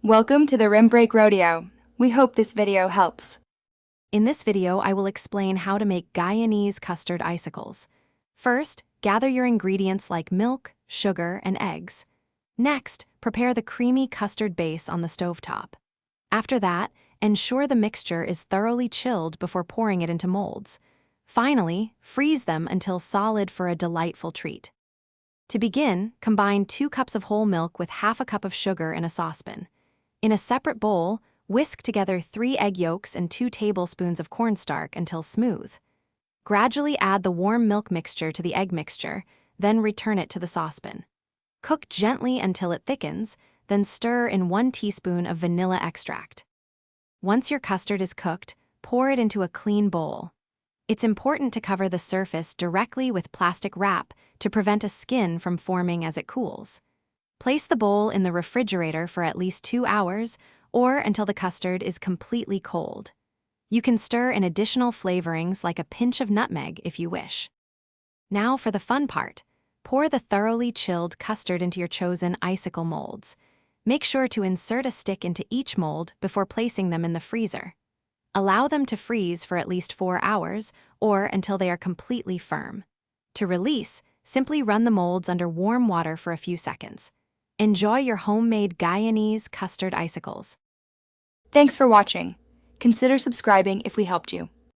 Welcome to the Rim Break Rodeo. We hope this video helps. In this video, I will explain how to make Guyanese custard icicles. First, gather your ingredients like milk, sugar, and eggs. Next, prepare the creamy custard base on the stovetop. After that, ensure the mixture is thoroughly chilled before pouring it into molds. Finally, freeze them until solid for a delightful treat. To begin, combine 2 cups of whole milk with half a cup of sugar in a saucepan. In a separate bowl, whisk together 3 egg yolks and 2 tablespoons of cornstarch until smooth. Gradually add the warm milk mixture to the egg mixture, then return it to the saucepan. Cook gently until it thickens, then stir in 1 teaspoon of vanilla extract. Once your custard is cooked, pour it into a clean bowl. It's important to cover the surface directly with plastic wrap to prevent a skin from forming as it cools. Place the bowl in the refrigerator for at least 2 hours or until the custard is completely cold. You can stir in additional flavorings like a pinch of nutmeg if you wish. Now for the fun part. Pour the thoroughly chilled custard into your chosen icicle molds. Make sure to insert a stick into each mold before placing them in the freezer. Allow them to freeze for at least 4 hours or until they are completely firm. To release, simply run the molds under warm water for a few seconds. Enjoy your homemade Guyanese custard icicles. Thanks for watching. Consider subscribing if we helped you.